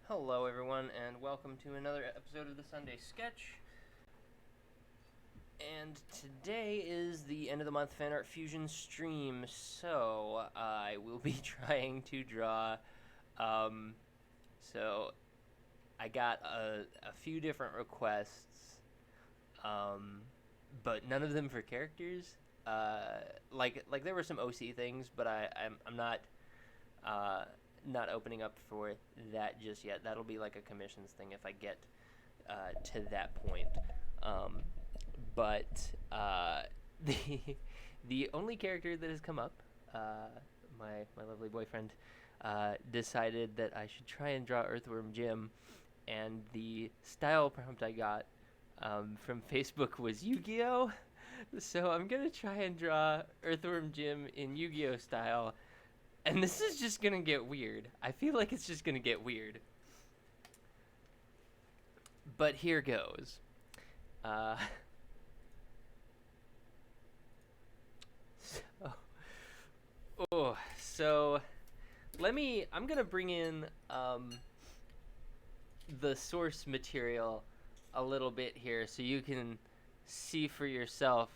Hello, everyone, and welcome to another episode of the Sunday Sketch. And today is the end of the month fan art fusion stream, so I will be trying to draw. So I got a few different requests, but none of them for characters. Like there were some OC things, but I'm not not opening up for that just yet. That'll be like a commissions thing if I get to that point. Um, but the the only character that has come up, my lovely boyfriend, decided that I should try and draw Earthworm Jim, and the style prompt I got from Facebook was Yu-Gi-Oh. So I'm gonna try and draw Earthworm Jim in Yu-Gi-Oh style, and this is just gonna get weird. I feel like it's just gonna get weird. But here goes. Uh, so, so I'm gonna bring in the source material a little bit here so you can see for yourself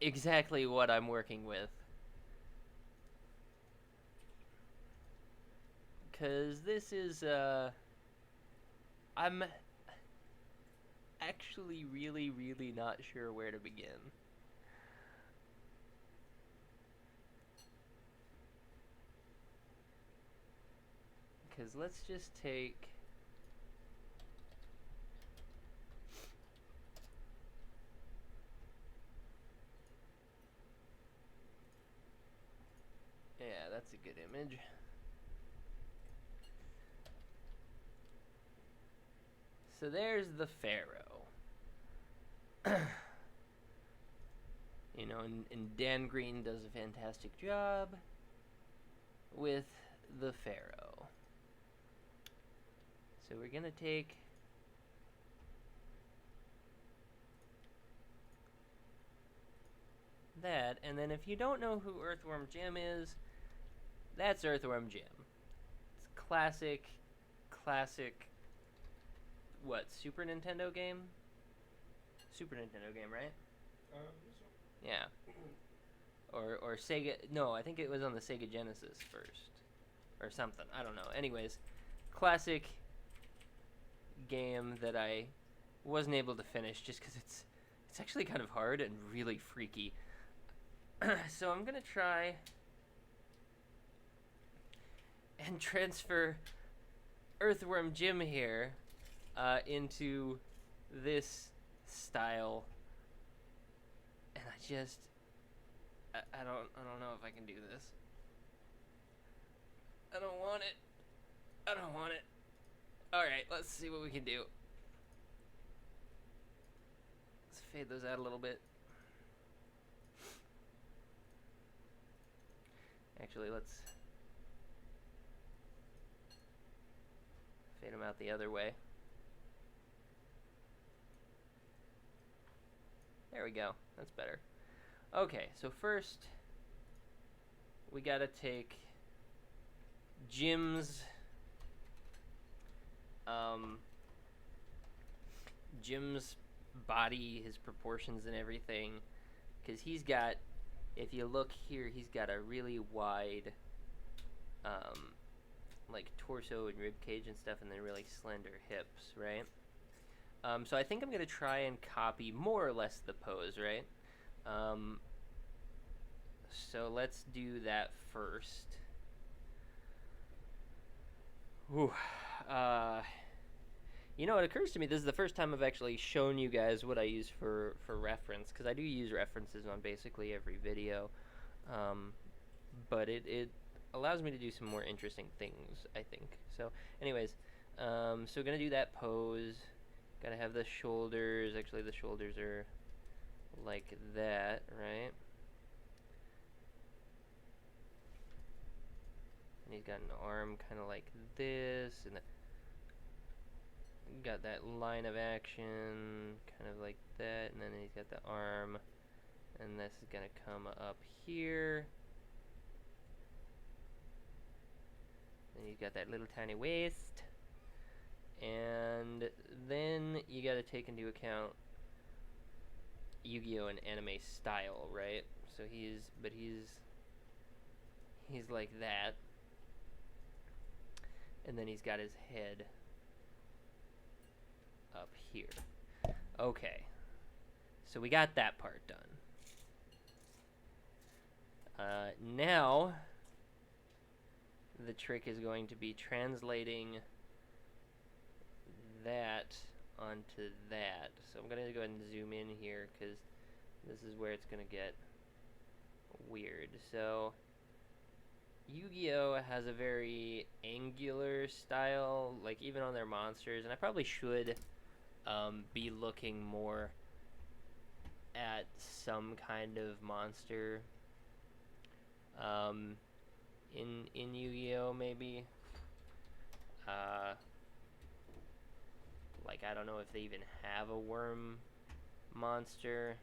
exactly what I'm working with. Because this is, I'm actually really not sure where to begin. Because let's just take... Yeah, that's a good image. So there's the Pharaoh. You know, and Dan Green does a fantastic job with the Pharaoh. So we're gonna take that, and then if you don't know who Earthworm Jim is, that's Earthworm Jim. It's classic, what, Super Nintendo game? Super Nintendo game, right? Yeah. Or Sega, no, I think it was on the Sega Genesis first. Or something, I don't know. Anyways, classic game that I wasn't able to finish just because it's actually kind of hard and really freaky. So I'm gonna try and transfer Earthworm Jim here into this style, and I don't know if I can do this. I don't want it. All right, let's see what we can do. Let's fade those out a little bit. Actually, let's fade them out the other way. There we go. That's better. Okay, so first we gotta take Jim's Jim's body, his proportions and everything, because he's got, if you look here, he's got a really wide like torso and rib cage and stuff, and then really slender hips, right? So I think I'm gonna try and copy more or less the pose, right? So let's do that first. Whew. You know, it occurs to me this is the first time I've actually shown you guys what I use for reference, because I do use references on basically every video, but it allows me to do some more interesting things, I think. So anyways, so gonna do that pose. Gotta have the shoulders. Actually, the shoulders are like that, right? And he's got an arm kind of like this, and got that line of action kind of like that, and then he's got the arm, and this is gonna come up here. And he's got that little tiny waist. And then you got to take into account Yu-Gi-Oh! And anime style, right? So he's like that. And then he's got his head up here. Okay. So we got that part done. Now, the trick is going to be translating that onto that. So I'm going to go ahead and zoom in here because this is where it's going to get weird. So Yu-Gi-Oh! Has a very angular style, like even on their monsters, and I probably should be looking more at some kind of monster in Yu-Gi-Oh! Maybe. Like, I don't know if they even have a worm monster.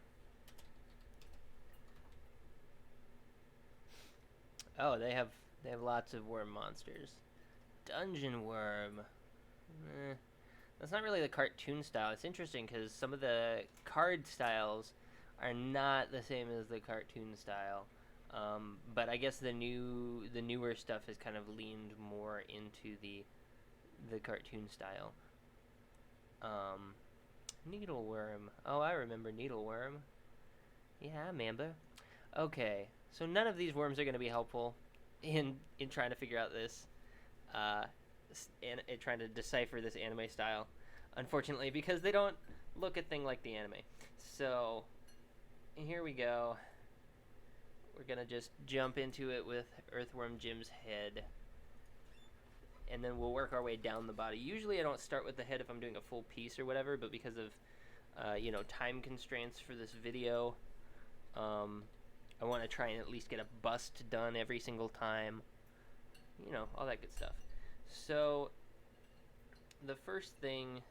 Oh, they have lots of worm monsters. Dungeon Worm. That's not really the cartoon style. It's interesting because some of the card styles are not the same as the cartoon style. But I guess the newer stuff has kind of leaned more into the cartoon style. Needleworm. Oh, I remember Needleworm. Yeah, I remember. Okay, so none of these worms are going to be helpful in trying to figure out this, and trying to decipher this anime style, unfortunately, because they don't look a thing like the anime. So here we go. We're going to just jump into it with Earthworm Jim's head, and then we'll work our way down the body. Usually I don't start with the head if I'm doing a full piece or whatever, but because of time constraints for this video, I want to try and at least get a bust done every single time. All that good stuff. So the first thing,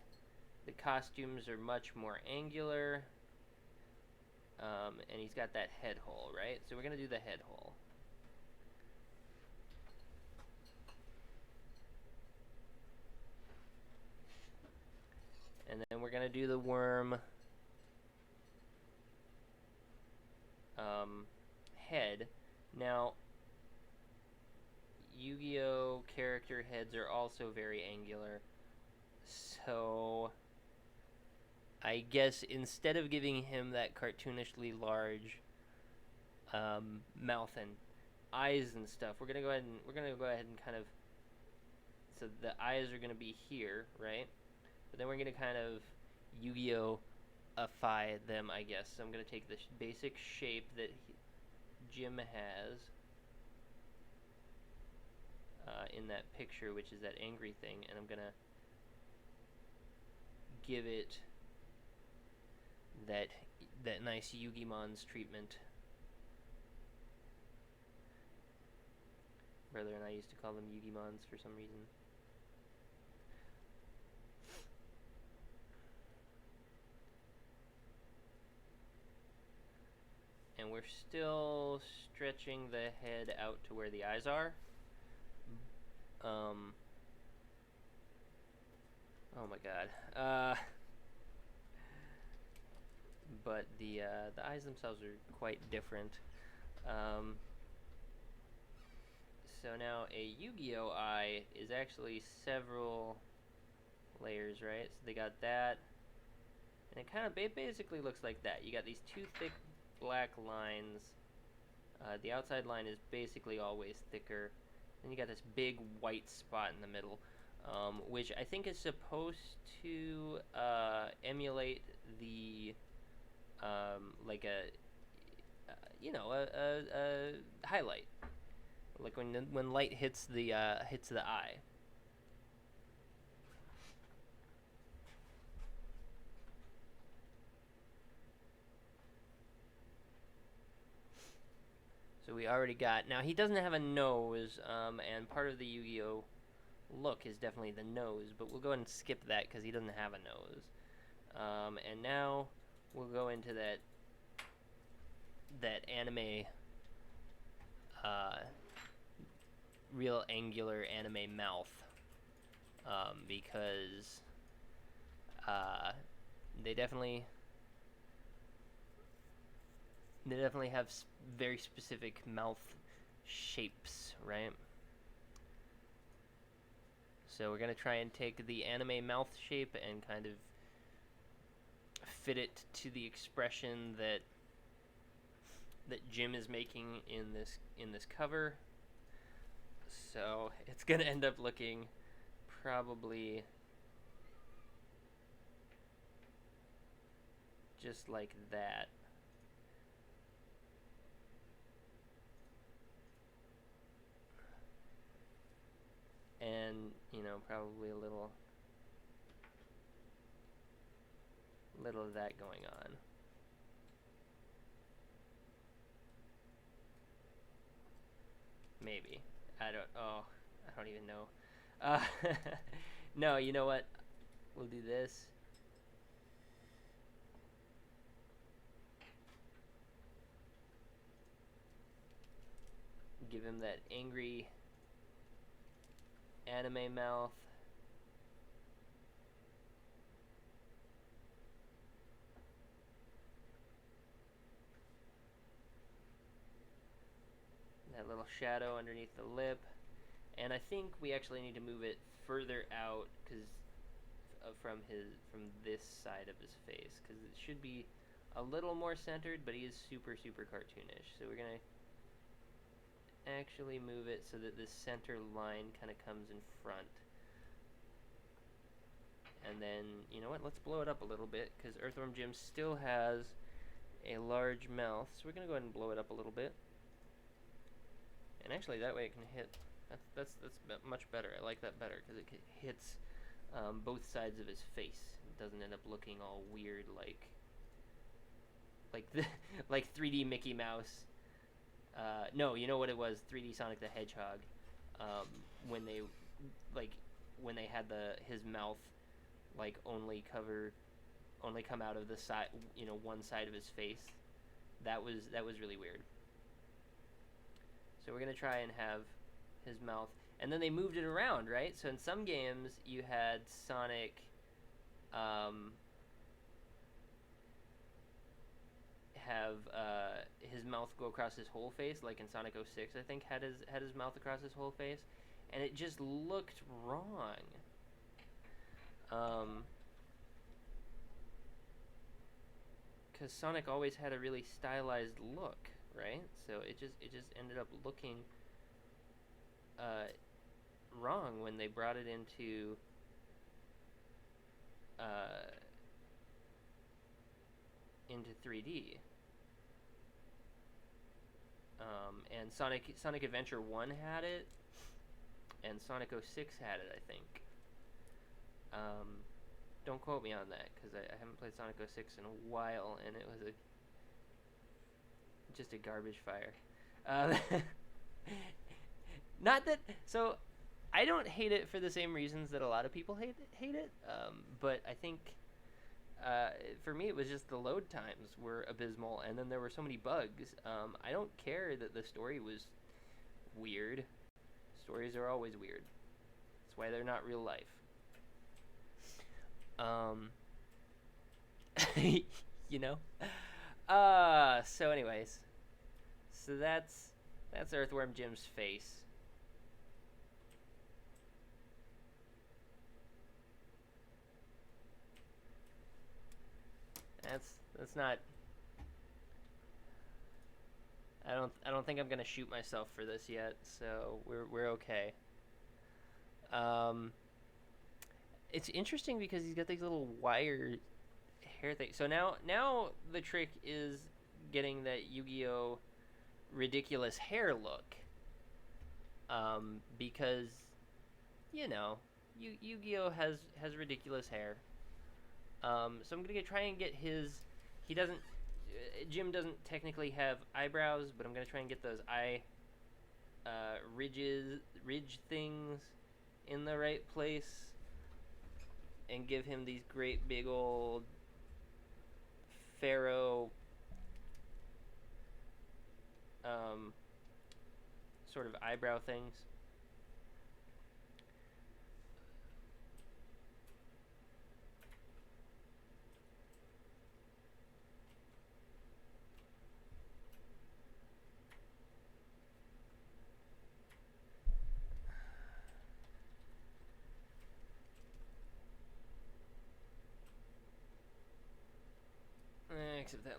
the costumes are much more angular. And he's got that head hole, right? So we're going to do the head hole. And then we're going to do the worm head. Now, Yu-Gi-Oh! Character heads are also very angular. So I guess instead of giving him that cartoonishly large mouth and eyes and stuff, we're gonna go ahead and kind of, so the eyes are gonna be here, right? But then we're gonna kind of Yu-Gi-Oh!-ify them, I guess. So I'm gonna take the basic shape that Jim has in that picture, which is that angry thing, and I'm gonna give it that nice Yu-Gi-Mon's treatment. Brother and I used to call them Yu-Gi-Mons for some reason. And we're still stretching the head out to where the eyes are. Oh my god. But the eyes themselves are quite different. So now a Yu-Gi-Oh! Eye is actually several layers, right? So they got that, and it basically looks like that. You got these two thick black lines. The outside line is basically always thicker. Then you got this big white spot in the middle, which I think is supposed to emulate the like a highlight, like when light hits the eye. So we already got, now he doesn't have a nose, and part of the Yu-Gi-Oh! Look is definitely the nose, but we'll go ahead and skip that because he doesn't have a nose. And now we'll go into that anime real angular anime mouth, because uh, they definitely have very specific mouth shapes, right? So we're gonna try and take the anime mouth shape and kind of fit it to the expression that Jim is making in this cover. So it's gonna end up looking probably just like that. And, probably a little of that going on. Maybe. I don't even know. Uh, no, you know what? We'll do this. Give him that angry anime mouth. That little shadow underneath the lip. And I think we actually need to move it further out because from this side of his face, because it should be a little more centered, but he is super cartoonish. So we're gonna actually move it so that this center line kind of comes in front. And then, you know what, let's blow it up a little bit, because Earthworm Jim still has a large mouth, so we're gonna go ahead and blow it up a little bit. And actually that way it can hit, that's much better. I like that better, because it hits both sides of his face. It doesn't end up looking all weird like 3D Mickey Mouse. No, you know what it was? 3D Sonic the Hedgehog. When they had his mouth only come out of the side, one side of his face. That was really weird. So we're gonna try and have his mouth, and then they moved it around, right? So in some games you had Sonic have his mouth go across his whole face, like in Sonic 06, I think had his mouth across his whole face, and it just looked wrong. Because Sonic always had a really stylized look, right? So it just ended up looking wrong when they brought it into into 3D. And Sonic Adventure 1 had it, and Sonic 06 had it, I think. Don't quote me on that, because I haven't played Sonic 06 in a while, and it was just a garbage fire. Not that, so I don't hate it for the same reasons that a lot of people hate it, but I think for me it was just the load times were abysmal, and then there were so many bugs. I don't care that the story was weird. Stories are always weird. That's why they're not real life. You know? So anyways. So that's Earthworm Jim's face. That's not. I don't think I'm gonna shoot myself for this yet, so we're okay. It's interesting because he's got these little wire hair things. So now the trick is getting that Yu-Gi-Oh! Ridiculous hair look. Because Yu-Gi-Oh! has ridiculous hair. So I'm gonna try and get his. He doesn't. Jim doesn't technically have eyebrows, but I'm gonna try and get those ridge things in the right place, and give him these great big old pharaoh sort of eyebrow things.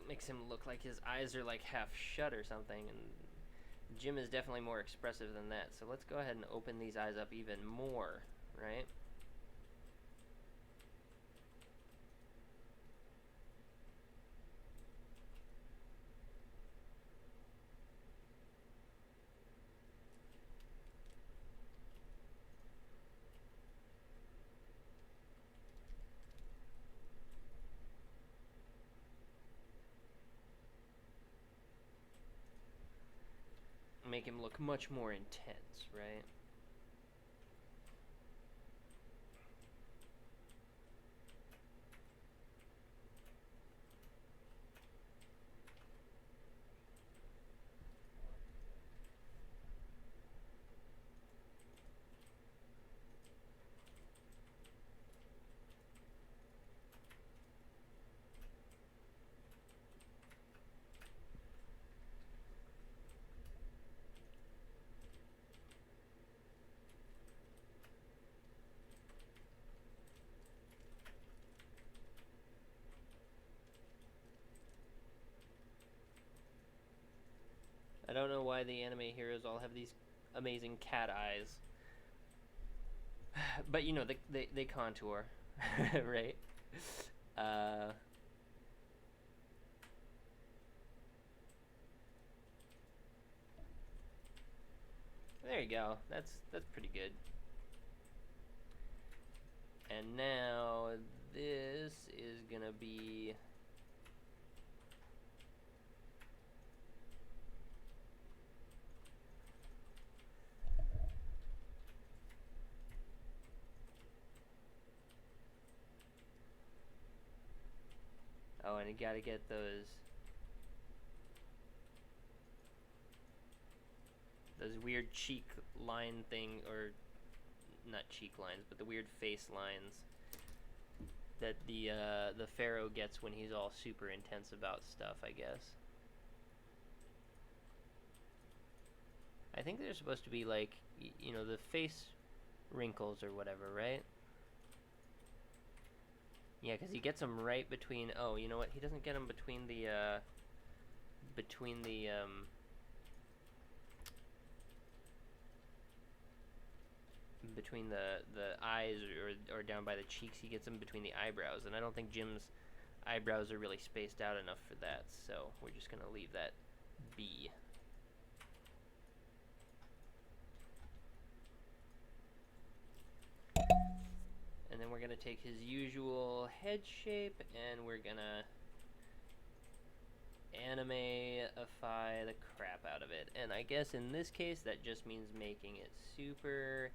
makes him look like his eyes are like half shut or something, and Jim is definitely more expressive than that. So let's go ahead and open these eyes up even more, right? Make him look much more intense, right? I don't know why the anime heroes all have these amazing cat eyes. But you know, they contour, right? Uh, there you go. That's pretty good. And now this is gonna be oh, and you gotta get those weird cheek line thing, or not cheek lines, but the weird face lines that the pharaoh gets when he's all super intense about stuff, I guess. I think they're supposed to be like, you know, the face wrinkles or whatever, right? Yeah, because he gets them right between. Oh, you know what? He doesn't get them between the between the between the eyes, or down by the cheeks. He gets them between the eyebrows, and I don't think Jim's eyebrows are really spaced out enough for that. So we're just gonna leave that be. And then we're gonna take his usual head shape, and we're gonna animeify the crap out of it. And I guess in this case that just means making it super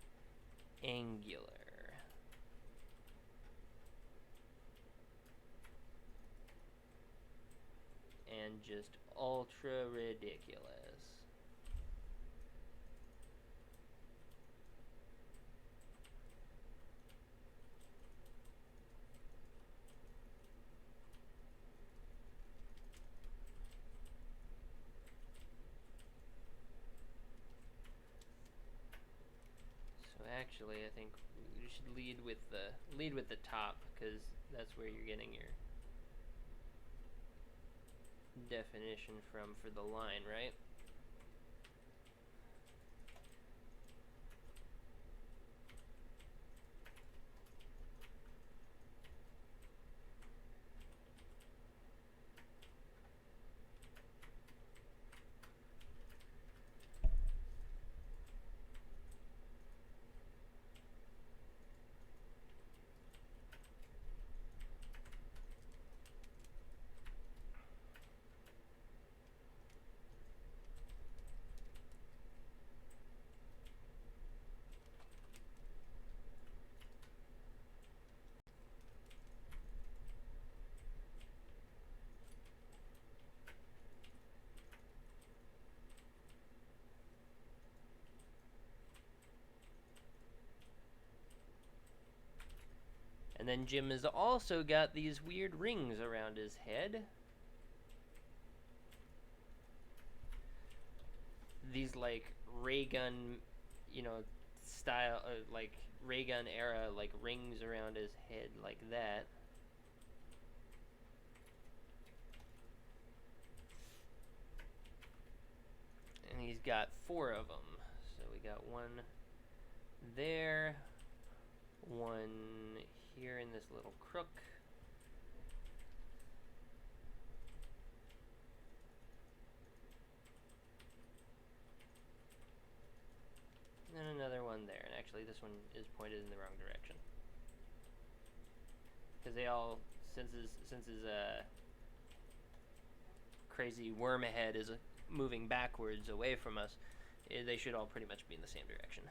angular. And just ultra ridiculous. So actually, I think we should lead with the top, because that's where you're getting your definition from for the line, right? And then Jim has also got these weird rings around his head. These like ray gun, you know, style, like ray gun era, like rings around his head like that. he's got 4 of them. So we got one there, one here in this little crook. And then another one there. And actually this one is pointed in the wrong direction. Because they all, since his crazy worm head is moving backwards away from us, they should all pretty much be in the same direction.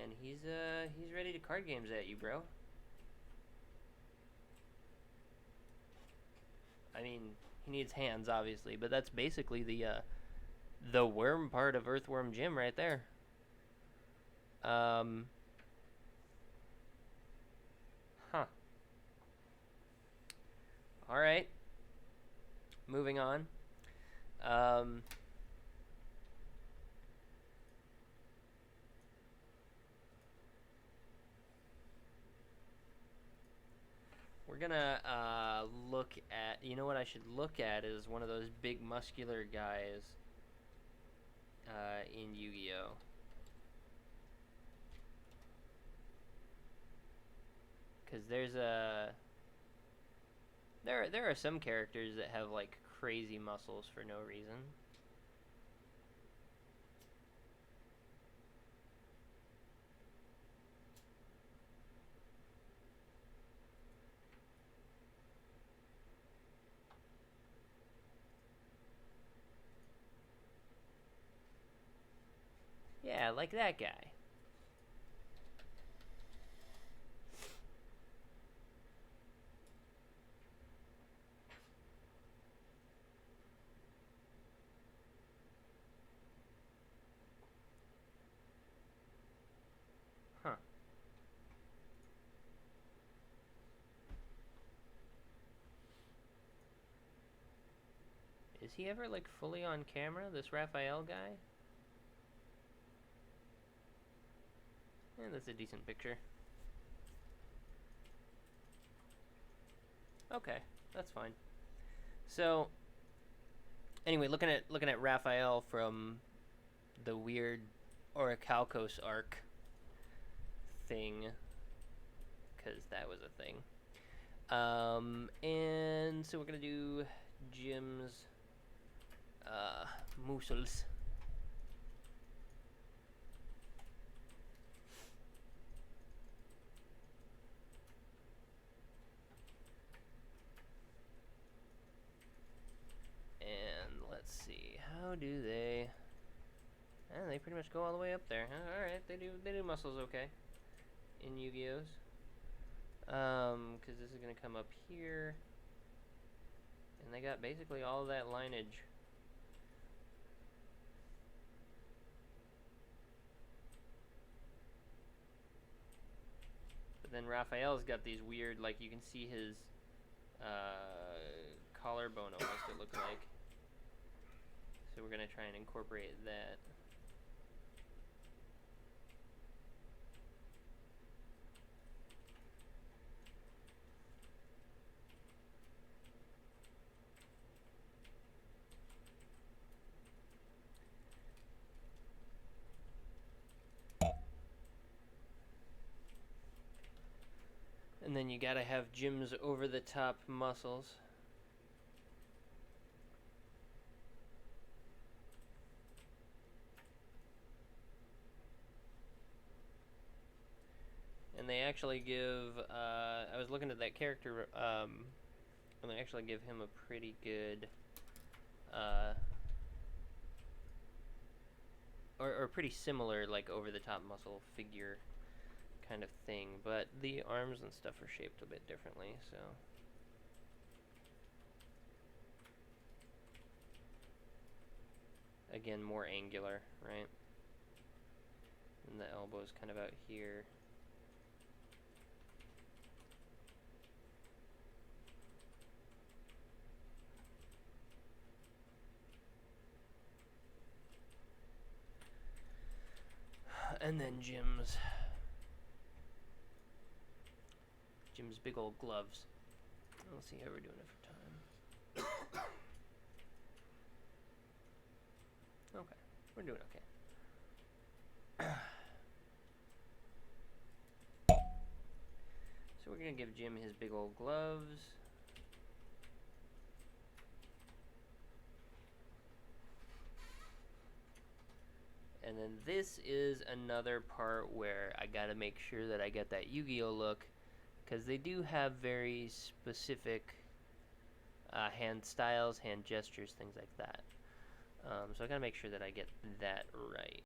And he's ready to card games at you, bro. I mean, he needs hands, obviously, but that's basically the worm part of Earthworm Jim right there. Huh. All right. Moving on. We're gonna look at, you know what I should look at is one of those big muscular guys in Yu-Gi-Oh! Because there are some characters that have like crazy muscles for no reason. Yeah, like that guy. Huh. Is he ever like fully on camera, this Raphael guy? Yeah, that's a decent picture. Okay, that's fine. So, anyway, looking at Raphael from the weird Orichalcos arc thing, because that was a thing. And so we're gonna do Jim's muscles. And let's see, how do they? And they pretty much go all the way up there. All right, they do muscles okay in Yu-Gi-Oh's. Because this is gonna come up here, and they got basically all of that lineage. But then Raphael's got these weird, like you can see his collarbone almost, it looks like. So we're gonna try and incorporate that. And then you gotta have Jim's over-the-top muscles. And they actually give, I was looking at that character, and they actually give him a pretty good, or pretty similar, like, over-the-top muscle figure kind of thing, but the arms and stuff are shaped a bit differently, so. Again, more angular, right? And the elbow's kind of out here. And then Jim's big old gloves. Let's see how we're doing it for time. Okay, we're doing okay. So we're gonna give Jim his big old gloves. And then this is another part where I gotta make sure that I get that Yu-Gi-Oh look, because they do have very specific hand styles, hand gestures, things like that. So I gotta make sure that I get that right.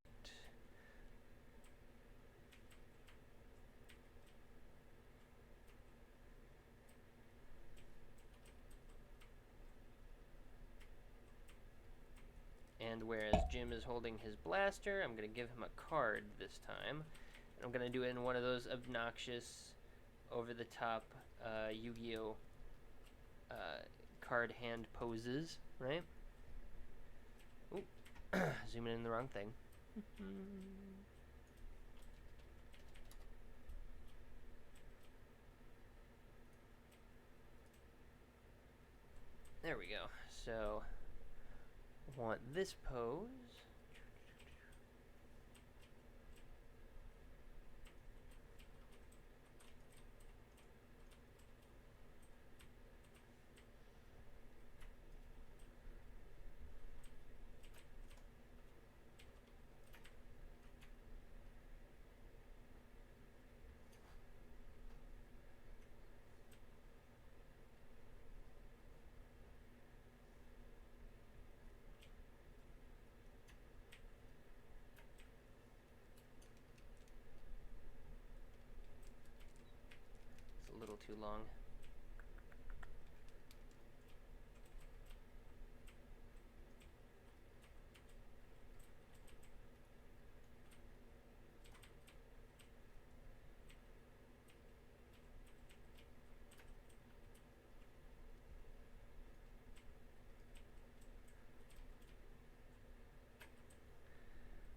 And whereas Jim is holding his blaster, I'm going to give him a card this time. And I'm going to do it in one of those obnoxious, over-the-top Yu-Gi-Oh! Card hand poses, right? Oop, zooming in the wrong thing. There we go. So, I want this pose. It's a little too long.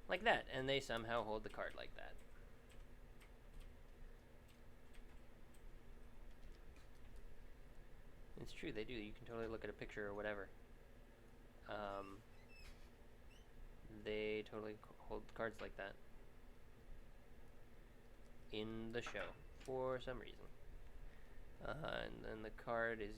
Like that, and they somehow hold the card like that. It's true, they do. You can totally look at a picture or whatever. They totally hold cards like that in the show for some reason. And then the card is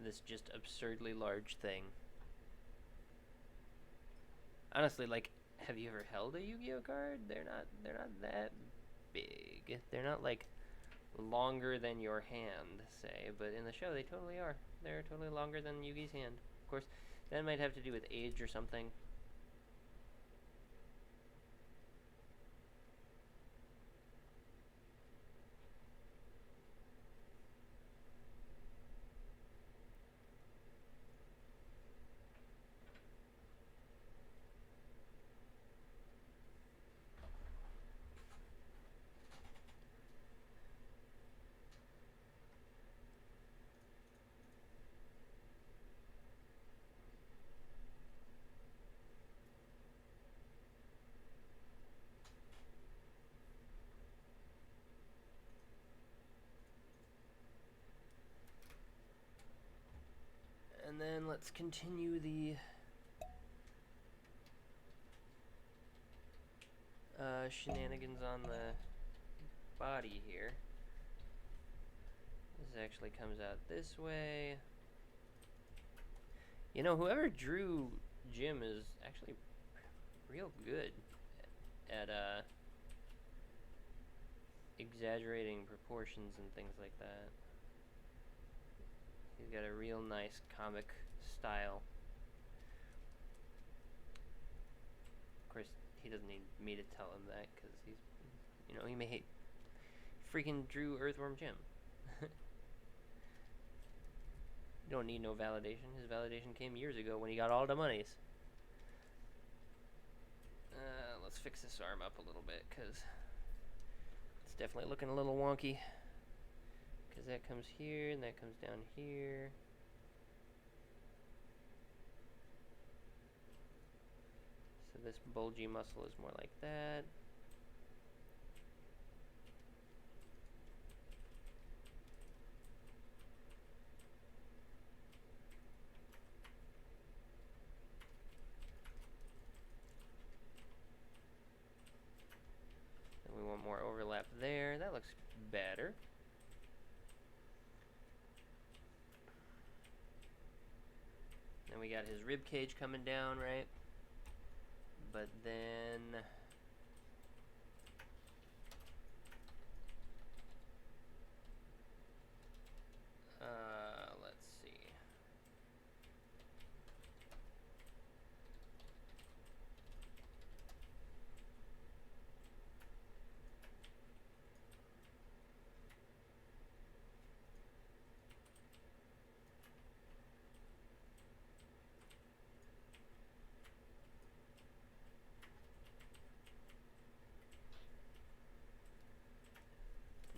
this just absurdly large thing. Honestly, like, have you ever held a Yu-Gi-Oh card? They're not that big. They're not like longer than your hand, say, but in the show they totally are. They're totally longer than Yugi's hand. Of course, that might have to do with age or something. And then let's continue the shenanigans on the body here. This actually comes out this way. You know, whoever drew Jim is actually real good at exaggerating proportions and things like that. He's got a real nice comic style. Of course, he doesn't need me to tell him that, because he's, you know, he may hate, freaking drew Earthworm Jim. You don't need no validation. His validation came years ago when he got all the monies. Let's fix this arm up a little bit, because it's definitely looking a little wonky. Because that comes here, and that comes down here. So this bulgy muscle is more like that. overlap there. That looks better. Then we got his rib cage coming down, right? But then let's see.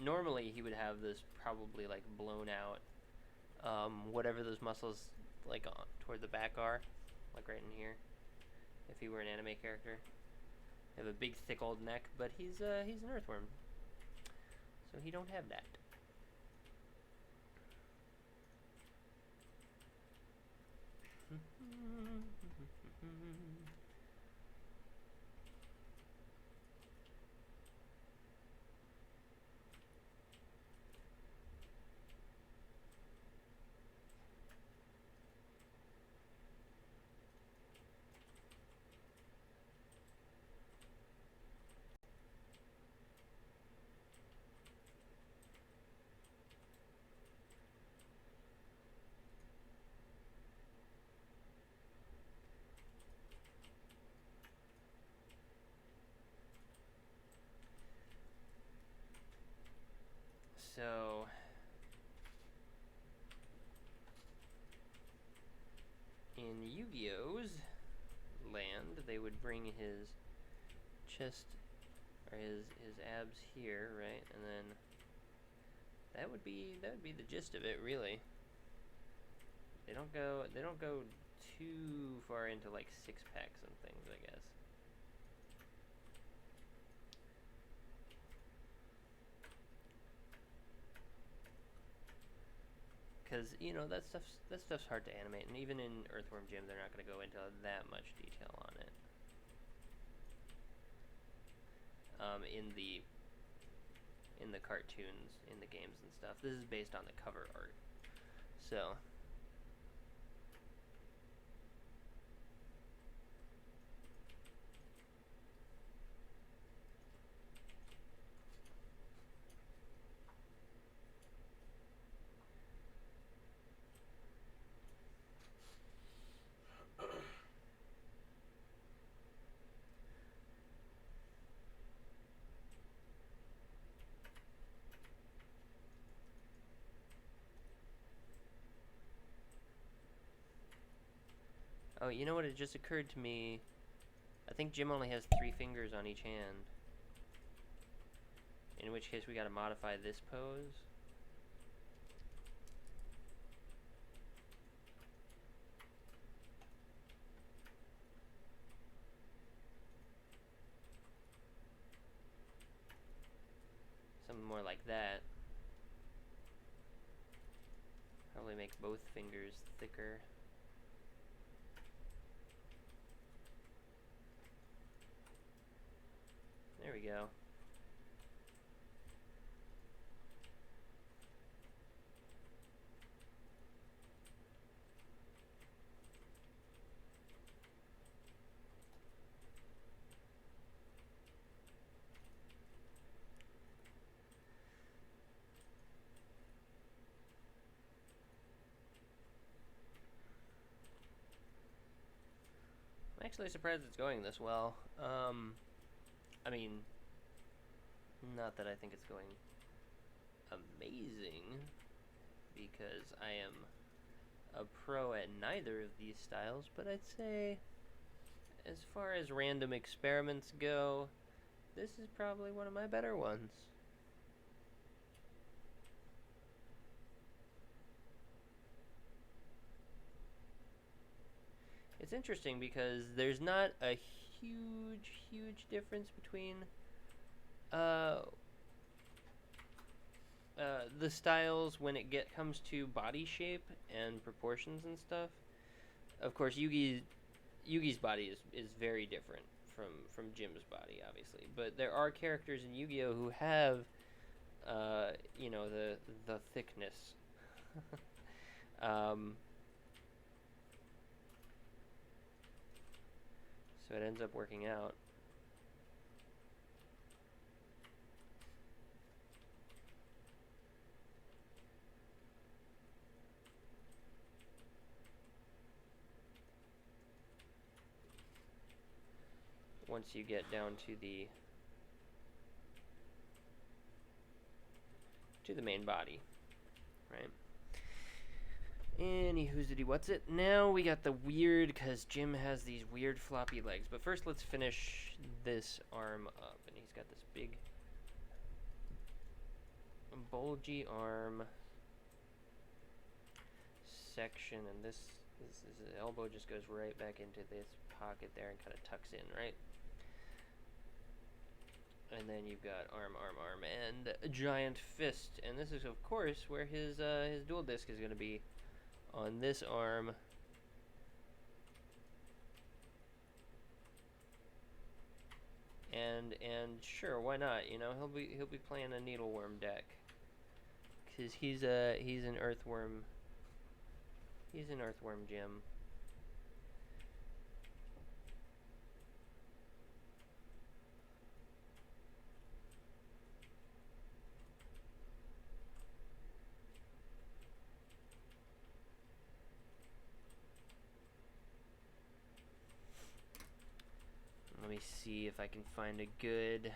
Normally he would have this probably like blown out, whatever those muscles like on toward the back are, like right in here. If he were an anime character, have a big thick old neck, but he's an earthworm, so he don't have that. So in Yu-Gi-Oh's land, they would bring his chest or his abs here, right? And then that would be the gist of it, really. They don't go too far into like six packs and things, I guess. Because that stuff's hard to animate, and even in Earthworm Jim, they're not going to go into that much detail on it. In the cartoons, in the games and stuff. This is based on the cover art, so. Oh, you know what? It just occurred to me. I think Jim only has 3 fingers on each hand. In which case, we gotta modify this pose. Something more like that. Probably make both fingers thicker. There we go. I'm actually surprised it's going this well. I mean, not that I think it's going amazing, because I am a pro at neither of these styles, but I'd say as far as random experiments go, this is probably one of my better ones. It's interesting because there's not a huge difference between the styles when it comes to body shape and proportions and stuff. Of course, Yugi's body is very different from Jim's body, obviously. But there are characters in Yu-Gi-Oh who have, you know, the thickness. um, so it ends up working out. Once you get down to the main body, right? Anywho's did he what's it? Now we got the weird, because Jim has these weird floppy legs. But first let's finish this arm up. And he's got this big bulgy arm section, and this elbow just goes right back into this pocket there and kind of tucks in, right? And then you've got arm, and a giant fist. And this is, of course, where his dual disc is going to be, on this arm. And sure, why not? You know, he'll be playing a needleworm deck, cause he's an earthworm. He's an Earthworm Jim. Let me see if I can find a good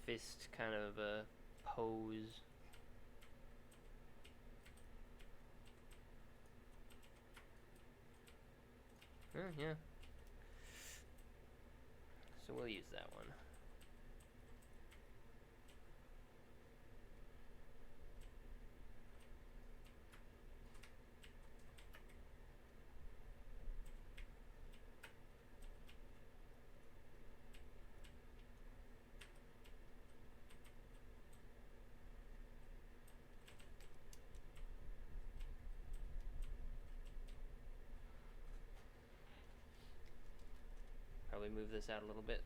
fist kind of a pose. Yeah. So we'll use that one. Probably move this out a little bit.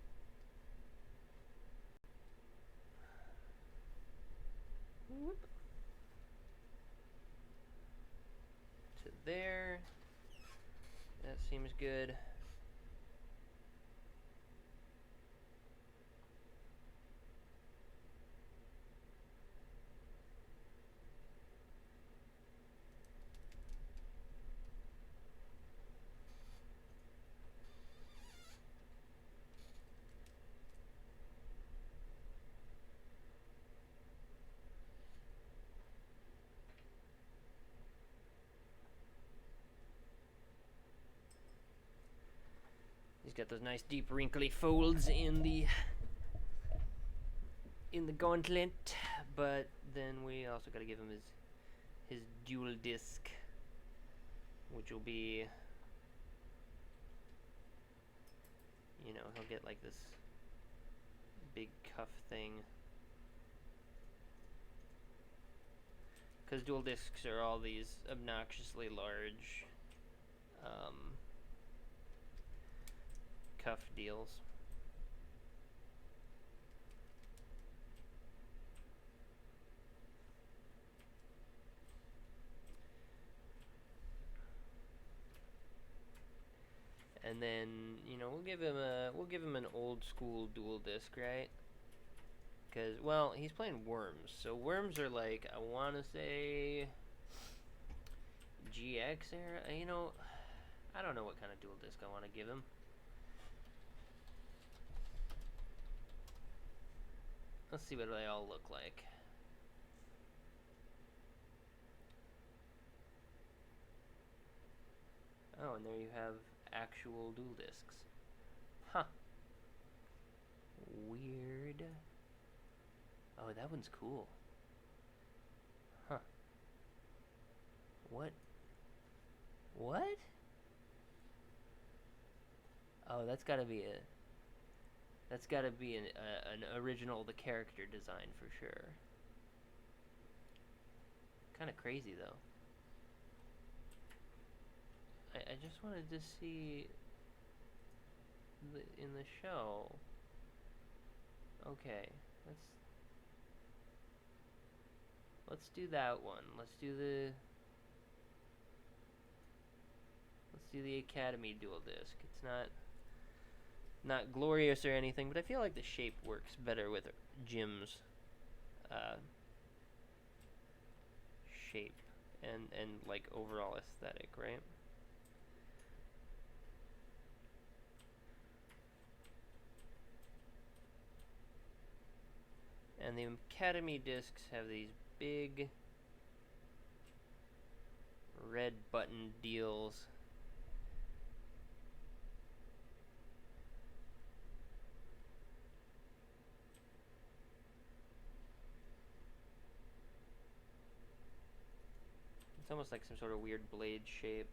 Whoop. To there. That seems good. He's got those nice deep wrinkly folds in the gauntlet, but then we also got to give him his dual disc, which will be, you know, he'll get like this big cuff thing, because dual discs are all these obnoxiously large cuff deals. And then, you know, we'll give him an old school dual disc, right? Because, well, he's playing worms, so worms are like, I want to say GX era. You know, I don't know what kind of dual disc I want to give him. Let's see what they all look like. Oh, and there you have actual dual discs. Huh. Weird. Oh, that one's cool. Huh. What? What? Oh, that's gotta be an original, the character design for sure. kind of crazy though. I just wanted to see in the show. Okay, let's do that one. Let's do the Academy dual disc. It's not glorious or anything, but I feel like the shape works better with Jim's uh, shape and like overall aesthetic, right? And the Academy discs have these big red button deals. It's almost like some sort of weird blade shape.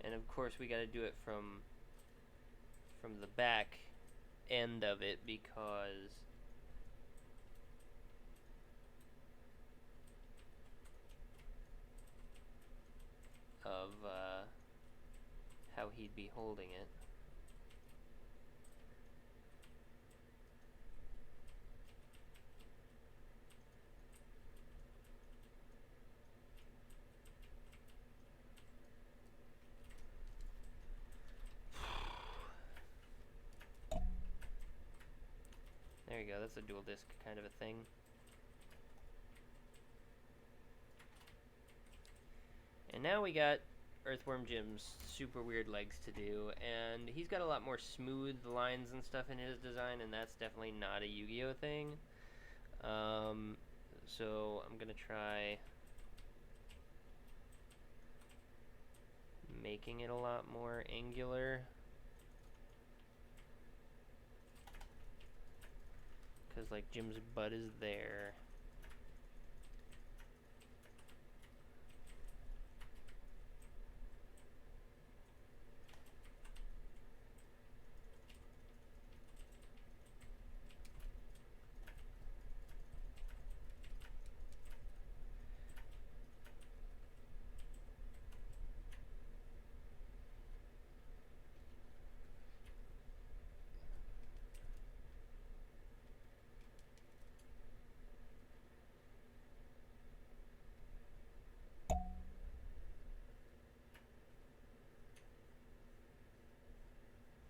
And of course we got to do it from the back end of it because of how he'd be holding it. There you go, that's a dual disc kind of a thing. And now we got Earthworm Jim's super weird legs to do, and he's got a lot more smooth lines and stuff in his design, and that's definitely not a Yu-Gi-Oh thing. So I'm gonna try making it a lot more angular, because like Jim's butt is there.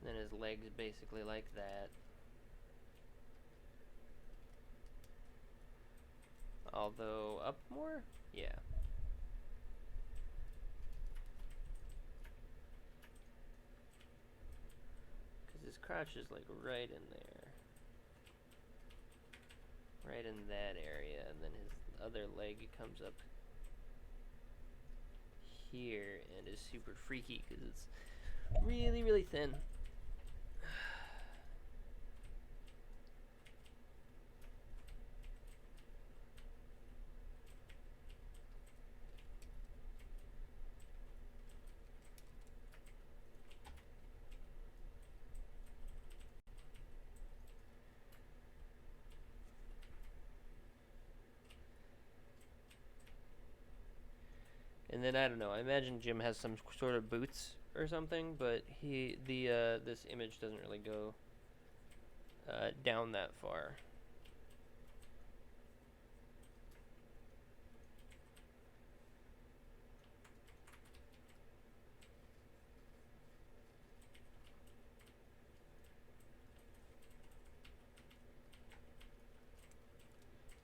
Then his legs basically like that. Although up more? Yeah. Because his crotch is like right in there. Right in that area, and then his other leg comes up here and is super freaky because it's really, really thin. And then I don't know. I imagine Jim has some sort of boots or something, but this image doesn't really go down that far.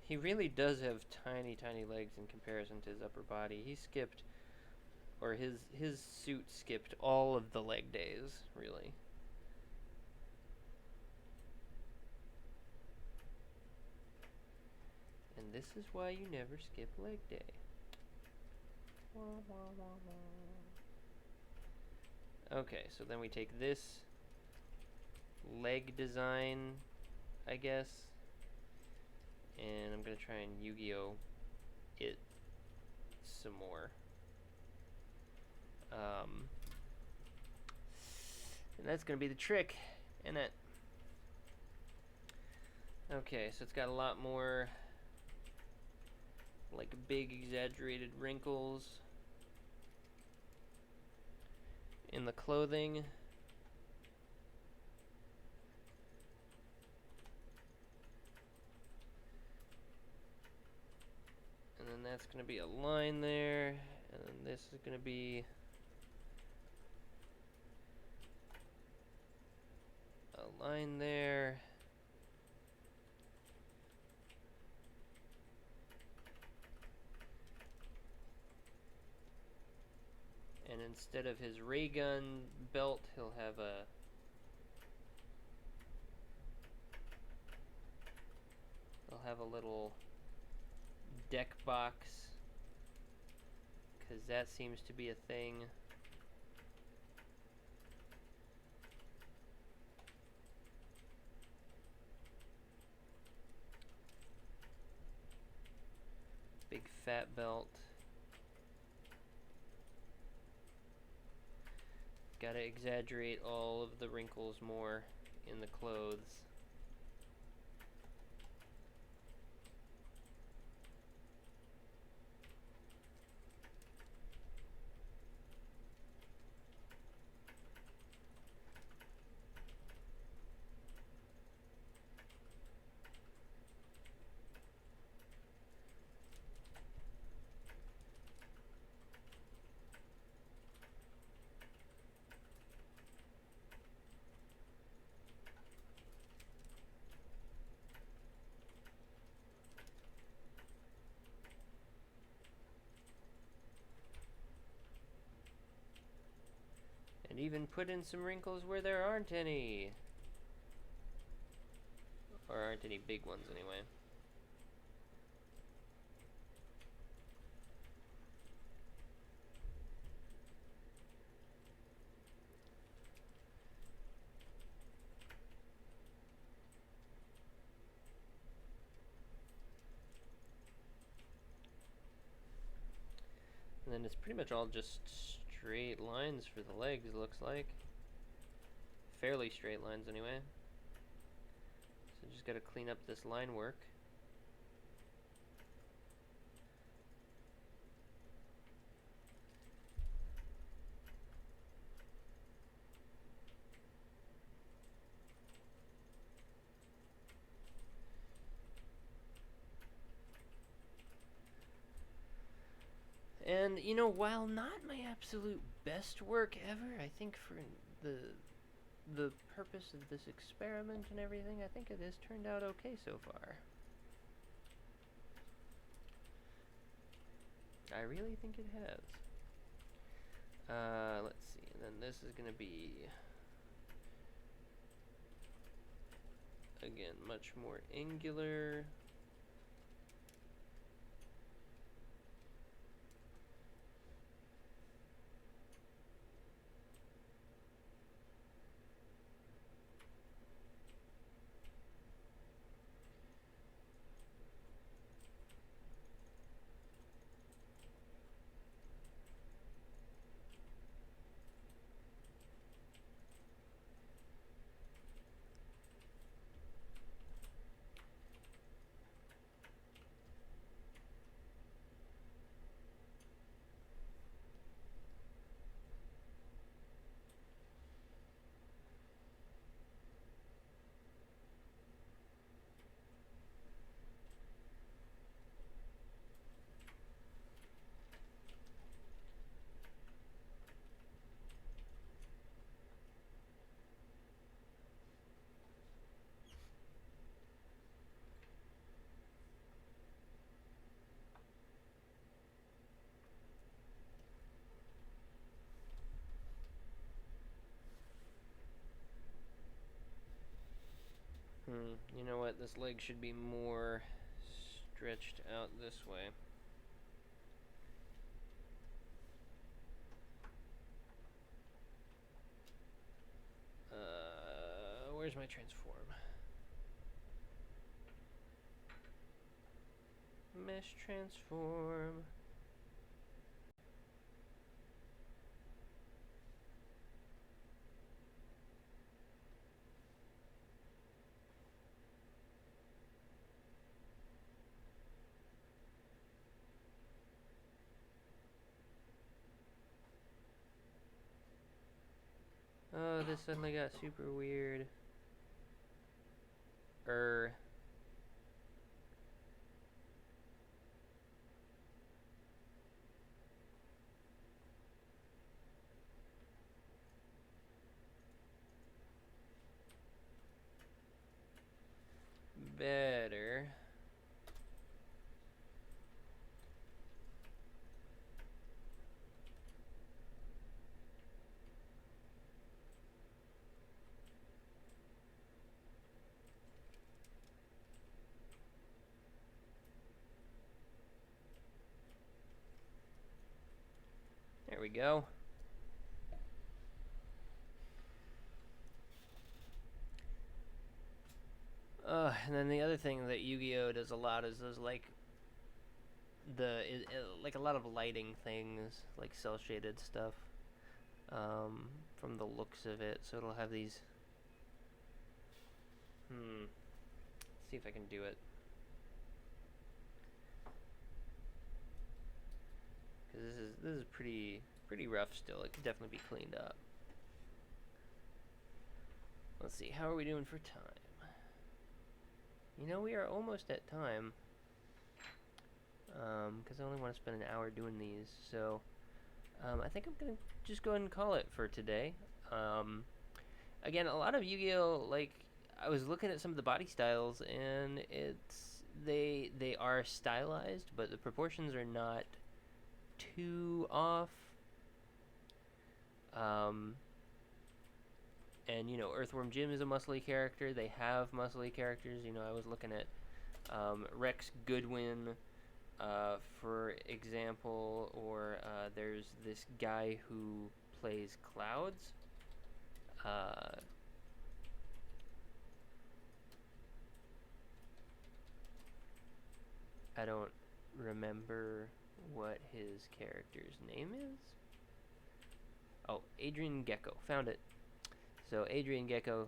He really does have tiny, tiny legs in comparison to his upper body. He skipped, or his suit skipped all of the leg days, really. And this is why you never skip leg day. Okay, so then we take this leg design, I guess, and I'm gonna try and Yu-Gi-Oh it some more. And that's going to be the trick, isn't it? Okay, so it's got a lot more like big exaggerated wrinkles in the clothing. And then that's going to be a line there, and then this is going to be a line there. And instead of his ray gun belt, he'll have a little deck box, because that seems to be a thing. Big fat belt. Gotta exaggerate all of the wrinkles more in the clothes. And even put in some wrinkles where there aren't any. Or aren't any big ones anyway. And then it's pretty much all just straight lines for the legs, it looks like. Fairly straight lines anyway. So just gotta clean up this line work. And, you know, while not my absolute best work ever, I think for the purpose of this experiment and everything, I think it has turned out okay so far. I really think it has. Let's see, and then this is going to be, again, much more angular. You know what? This leg should be more stretched out this way. Where's my transform? Mesh transform. this suddenly got super weird. Better. There we go. And then the other thing that Yu-Gi-Oh does a lot is those like like a lot of lighting things, like cell shaded stuff. From the looks of it, so it'll have these. Let's see if I can do it. Because this is pretty rough still. It could definitely be cleaned up. Let's see, how are we doing for time? You know, we are almost at time. Because I only want to spend an hour doing these, so I think I'm gonna just go ahead and call it for today. Again, a lot of Yu-Gi-Oh, like, I was looking at some of the body styles, and they are stylized, but the proportions are not too off. And you know, Earthworm Jim is a muscly character. They have muscly characters. You know, I was looking at Rex Goodwin, for example, or there's this guy who plays Clouds. I don't remember what his character's name is. Oh, Adrian Gecko. Found it. So Adrian Gecko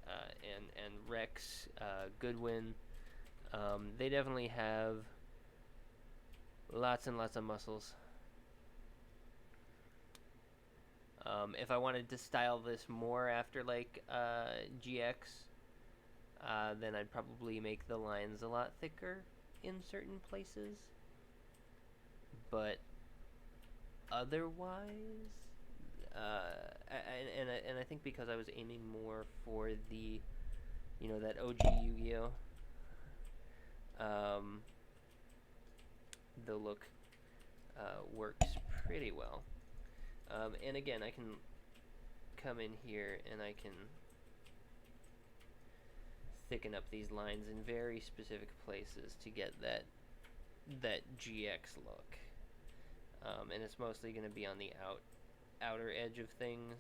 and Rex Goodwin, they definitely have lots and lots of muscles. If I wanted to style this more after like GX, then I'd probably make the lines a lot thicker in certain places. But otherwise, and I think because I was aiming more for the, you know, that OG Yu-Gi-Oh, the look works pretty well. And again, I can come in here and I can thicken up these lines in very specific places to get that GX look. And it's mostly going to be on the outer edge of things.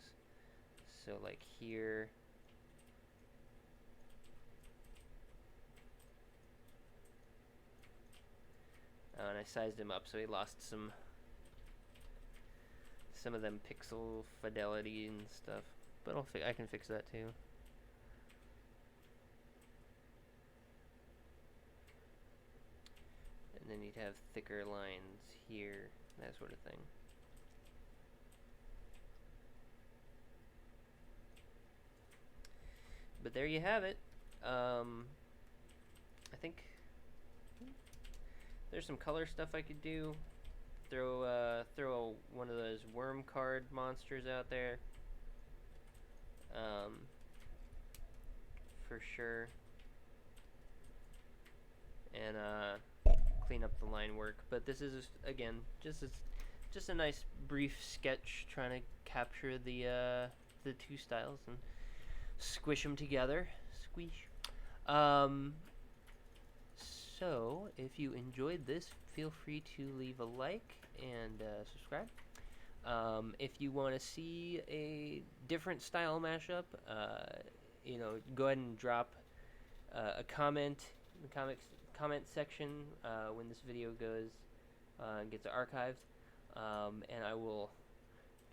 So like here. And I sized him up so he lost some of them pixel fidelity and stuff. But I can fix that too. And then you'd have thicker lines here, that sort of thing. But there you have it. I think there's some color stuff I could do. Throw one of those worm card monsters out there. For sure. And clean up the line work. But this is again just a nice brief sketch trying to capture the two styles and squish them together. Squish. So, if you enjoyed this, feel free to leave a like and subscribe. If you want to see a different style mashup, you know, go ahead and drop a comment in the comment section when this video goes and gets archived, and I will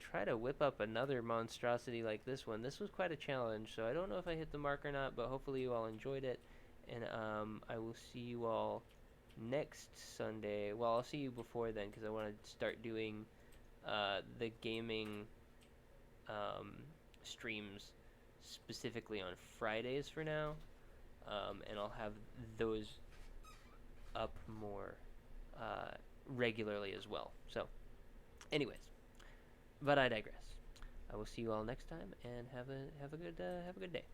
try to whip up another monstrosity like this one. This was quite a challenge, so I don't know if I hit the mark or not, but hopefully you all enjoyed it. And I will see you all next Sunday. Well, I'll see you before then because I want to start doing the gaming streams specifically on Fridays for now, and I'll have those up more regularly as well. So, anyways, but I digress. I will see you all next time, and have a good day.